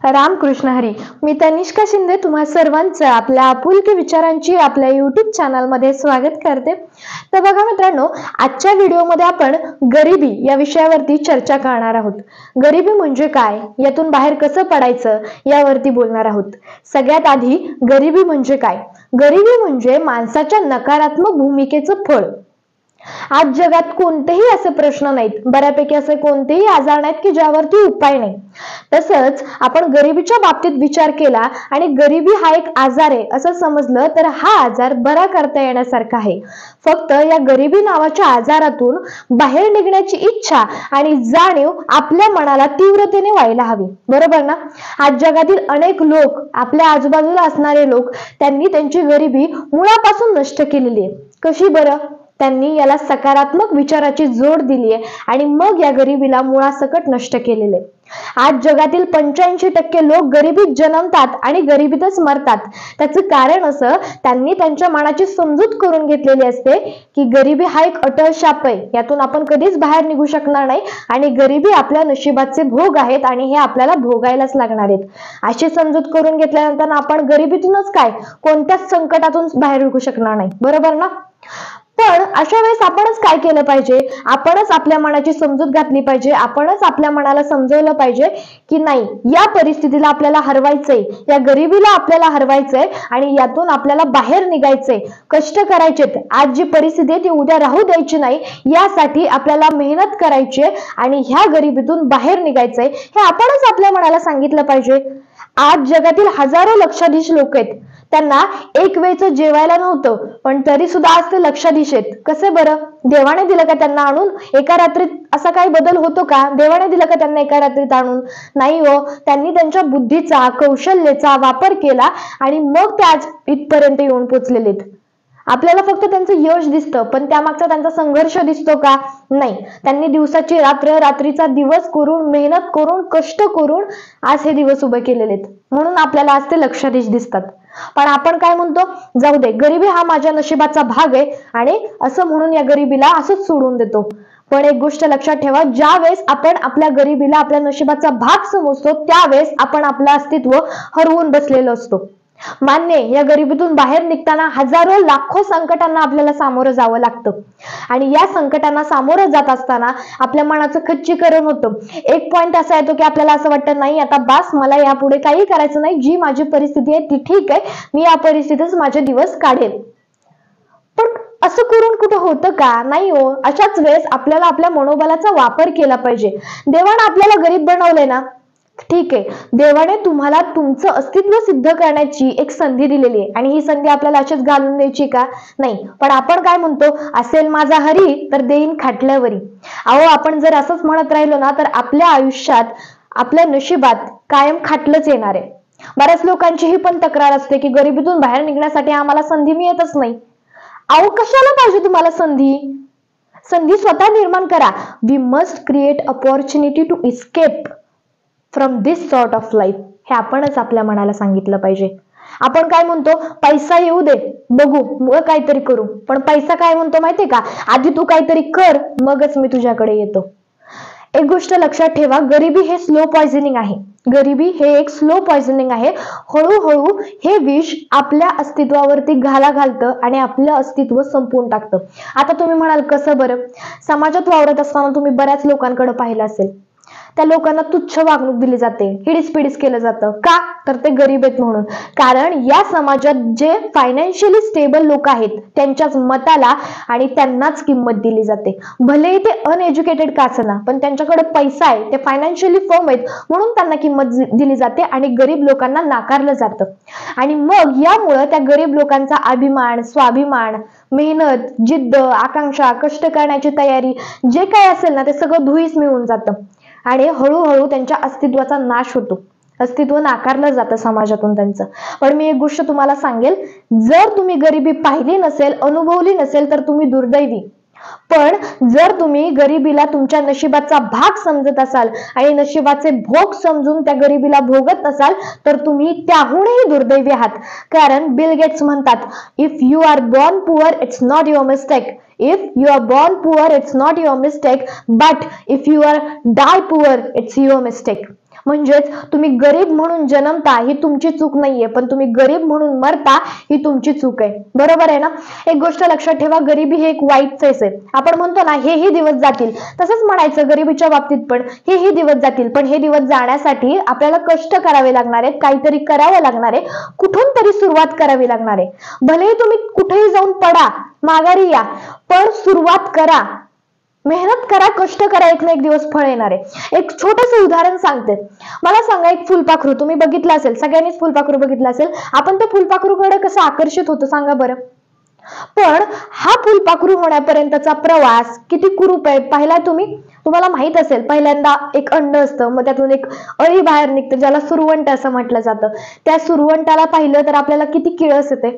रामकृष्ण हरी. मी तनिष्का शिंदे तुम्हा सर्वांचं आपल्या आपुलकी विचारांची आपल्या युट्यूब चॅनलमध्ये स्वागत करते. तर बघा मित्रांनो, आजच्या व्हिडिओमध्ये आपण गरिबी या विषयावरती चर्चा करणार आहोत. गरिबी म्हणजे काय, यातून बाहेर कसं पडायचं यावरती बोलणार आहोत. सगळ्यात आधी गरिबी म्हणजे काय? गरिबी म्हणजे माणसाच्या नकारात्मक भूमिकेचं फळ. आज जगात कोणतेही असे प्रश्न नाहीत, बऱ्यापैकी असे कोणतेही आजार नाहीत की ज्यावरती उपाय नाही. तसंच आपण गरिबीच्या बाबतीत विचार केला आणि गरिबी हा एक आजार आहे असं समजलं तर हा आजार बरा करता येण्यासारखा आहे. फक्त या गरिबी नावाच्या आजारातून बाहेर निघण्याची इच्छा आणि जाणीव आपल्या मनाला तीव्रतेने व्हायला हवी, बरोबर ना? आज जगातील अनेक लोक, आपल्या आजूबाजूला असणारे लोक, त्यांनी त्यांची गरिबी मुळापासून नष्ट केलेली आहे. कशी बरं? त्यांनी याला सकारात्मक विचाराची जोड दिली आहे आणि मग या गरिबीला मुळासकट नष्ट केलेले. आज जगातील 85% लोक गरिबीत जन्मतात आणि गरिबीतच मरतात. त्याचं कारण असं, त्यांनी त्यांच्या मनाची समजूत करून घेतलेली असते की गरिबी हा एक अटळ शाप आहे, यातून आपण कधीच बाहेर निघू शकणार नाही आणि गरिबी आपल्या नशिबाचे भोग आहेत आणि हे आपल्याला भोगायलाच लागणार आहेत. अशी समजूत करून घेतल्यानंतर आपण गरिबीतूनच काय, कोणत्याच संकटातून बाहेर निघू शकणार नाही, बरोबर ना? पण अशा वेळेस आपणच काय केलं पाहिजे? आपणच आपल्या मनाची समजूत घातली पाहिजे. आपणच आपल्या मनाला समजवलं पाहिजे की नाही, या परिस्थितीला आपल्याला हरवायचंय, या गरिबीला आपल्याला हरवायचंय आणि यातून आपल्याला बाहेर निघायचंय, कष्ट करायचेत. आज जी परिस्थिती आहे ती उद्या राहू द्यायची नाही, यासाठी आपल्याला मेहनत करायची आणि ह्या गरिबीतून बाहेर निघायचंय, हे आपणच आपल्या मनाला सांगितलं पाहिजे. आज जगातील हजारो लक्षाधीश लोक आहेत, त्यांना एक वेळचं जेवायला नव्हतं, पण तरी सुद्धा आज ते लक्षाधीश आहेत. कसे बरं? देवाने दिलं का त्यांना आणून एका रात्रीत? असा काही बदल होतो का? देवाने दिलं का त्यांना एका रात्रीत आणून? नाही हो. त्यांनी त्यांच्या बुद्धीचा, कौशल्याचा वापर केला आणि मग ते आज इथपर्यंत येऊन पोचलेले आहेत. आपल्याला फक्त त्यांचं यश दिसतं, पण त्यामागचा त्यांचा संघर्ष दिसतो का? नाही. त्यांनी दिवसाची रात्र, रात्रीचा दिवस करून, मेहनत करून, कष्ट करून आज हे दिवस उभे केलेले आहेत, म्हणून आपल्याला आज ते लक्षाधीश दिसतात. पण आपण काय म्हणतो? जाऊ दे, गरिबी हा माझ्या नशिबाचा भाग आहे आणि असं म्हणून या गरिबीला असंच सोडून देतो. पण एक गोष्ट लक्षात ठेवा, ज्या वेळेस आपण आपल्या गरिबीला आपल्या नशिबाचा भाग समजतो, त्यावेळेस आपण आपलं अस्तित्व हरवून बसलेलो असतो. मान्य, या गरिबीतून बाहेर निघताना हजारो लाखो संकटांना आपल्याला सामोरं जावं लागतं आणि या संकटांना सामोरं जात असताना आपल्या मनाचं खच्चीकरण होतं. एक पॉइंट असा येतो की आपल्याला असं वाटतं, नाही आता बास, मला यापुढे काही करायचं नाही, जी माझी परिस्थिती आहे ती ठीक आहे, मी या परिस्थितीत माझे दिवस काढेल. पण असं करून कुठं होतं का? नाही हो. अशाच वेळेस आपल्याला आपल्या मनोबलाचा वापर केला पाहिजे. देवाने आपल्याला गरीब बनवलंय ना, ठीक आहे, देवाने तुम्हाला तुमचं अस्तित्व सिद्ध करण्याची एक संधी दिलेली आहे आणि ही संधी आपल्याला अशीच घालून द्यायची का? नाही. पण आपण काय म्हणतो? असेल माझा हरी तर देईन खाटल्यावरी. अहो, आपण जर असंच म्हणत राहिलो ना, तर आपल्या आयुष्यात, आपल्या नशिबात कायम खाटलंच येणार आहे. बऱ्याच लोकांची ही पण तक्रार असते की गरिबीतून बाहेर निघण्यासाठी आम्हाला संधी मिळतच नाही. अहो, कशाला पाहिजे तुम्हाला संधी? संधी स्वतः निर्माण करा. We must create opportunity to escape from this sort of life, हे आपणच आपल्या मनाला सांगितलं पाहिजे. आपण काय म्हणतो? पैसा येऊ दे, बघू, मग काहीतरी करू. पण पैसा काय म्हणतो माहितीये का? आधी तू काहीतरी कर, मगच मी तुझ्याकडे येतो. एक गोष्ट लक्षात ठेवा, गरिबी हे स्लो पॉइझनिंग आहे. गरिबी हे एक स्लो पॉइझनिंग आहे. हळूहळू हे विष आपल्या अस्तित्वावरती घाला घालतं आणि आपलं अस्तित्व संपवून टाकतं. आता तुम्ही म्हणाल, कसं बरं? समाजात वावरत असताना तुम्ही बऱ्याच लोकांकडे पाहिलं असेल, त्या लोकांना तुच्छ वागणूक दिली जाते, हिडीस केलं जातं. का? तर ते गरीब आहेत म्हणून. कारण या समाजात जे फायनान्शियली स्टेबल लोक आहेत, त्यांच्याच मताला आणि त्यांनाच किंमत दिली जाते. भलेही ते अनएज्युकेटेड का असेना, पण त्यांच्याकडे पैसा आहे, ते फायनान्शियली फर्म आहेत, म्हणून त्यांना किंमत दिली जाते आणि गरीब लोकांना नाकारलं जातं. आणि मग यामुळं त्या गरीब लोकांचा अभिमान, स्वाभिमान, मेहनत, जिद्द, आकांक्षा, कष्ट करण्याची तयारी, जे काय असेल ना, ते सगळं धुळीस मिळून जातं आणि हळूहळू त्यांच्या अस्तित्वाचा नाश होतो. अस्तित्व नाकारलं जातं समाजातून त्यांचं. पण मी एक गोष्ट तुम्हाला सांगेल, जर तुम्ही गरिबी पाहिली नसेल, अनुभवली नसेल, तर तुम्ही दुर्दैवी. पण जर तुम्ही गरिबीला तुमच्या नशिबाचा भाग समजत असाल आणि नशिबाचे भोग समजून त्या गरिबीला भोगत असाल, तर तुम्ही त्याहूनही दुर्दैवी आहात. कारण बिल गेट्स म्हणतात, if you are born poor it's not your mistake. If you are born poor, it's not your mistake, but if you are die poor, it's your mistake. म्हणजेच तुम्ही गरीब म्हणून जन्मता ही तुमची चूक नाहीये, पण तुम्ही गरीब म्हणून मरता ही तुमची चूक आहे. बरोबर आहे ना? एक गोष्ट लक्षात ठेवा, गरिबी हे एक वाईट फेस आहे. आपण म्हणतो ना हेही दिवस जातील, तसंच म्हणायचं गरिबीच्या बाबतीत पण हेही दिवस जातील, पण हे दिवस जाण्यासाठी आपल्याला कष्ट करावे लागणार आहेत, काहीतरी करावं लागणार आहे, कुठून तरी सुरुवात करावी लागणार आहे. भलेही तुम्ही कुठेही जाऊन पडा, माघारी या, पण सुरुवात करा, मेहनत करा, कष्ट करा, एक ना एक दिवस फळ येणार आहे. एक छोटस उदाहरण सांगते. मला सांगा, एक फुलपाखरू तुम्ही बघितलं असेल, सगळ्यांनीच फुलपाखरू बघितलं असेल. आपण त्या फुलपाखरूकडे कसं आकर्षित होतो सांगा बरं. पण हा फुलपाखरू होण्यापर्यंतचा प्रवास किती कुरूप आहे पाहिला तुम्ही. तुम्हाला माहित असेल, पहिल्यांदा एक अंड असतं, मग त्यातून एक अळी बाहेर निघते, ज्याला सुरवंट असं म्हटलं जातं. त्या सुरवंटाला पाहिलं तर आपल्याला किती किळस येते,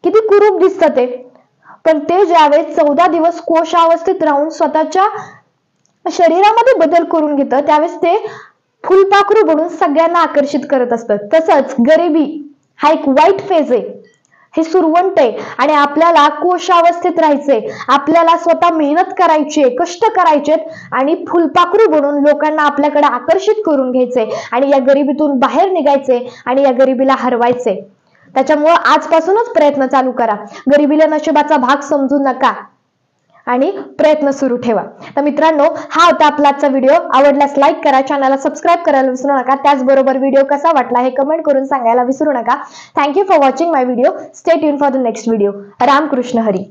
किती कुरूप दिसतं ते. पण ते ज्यावेळेस 14 दिवस कोशावस्थेत राहून स्वतःच्या शरीरामध्ये बदल करून घेतं, त्यावेळेस ते फुलपाखरू बनून सगळ्यांना आकर्षित करत असतं. तसंच गरिबी हा एक वाईट फेज आहे, हे सुरवंट आहे, आणि आपल्याला कोशावस्थेत राहायचंय, आपल्याला स्वतः मेहनत करायची, कष्ट करायचे आणि फुलपाखरू बनून लोकांना आपल्याकडे आकर्षित करून घ्यायचंय आणि या गरिबीतून बाहेर निघायचंय आणि या गरिबीला हरवायचंय. त्याच्यामुळे आजपासूनच प्रयत्न चालू करा. गरिबीला नशिबाचा भाग समजू नका आणि प्रयत्न सुरू ठेवा. तर मित्रांनो, हा होता आपला आजचा व्हिडिओ. आवडल्यास लाईक करा, चॅनलला सबस्क्राईब करायला विसरू नका. त्याचबरोबर व्हिडिओ कसा वाटला हे कमेंट करून सांगायला विसरू नका. Thank you for watching my video. Stay tune for the next video. Ramkrishna Hari.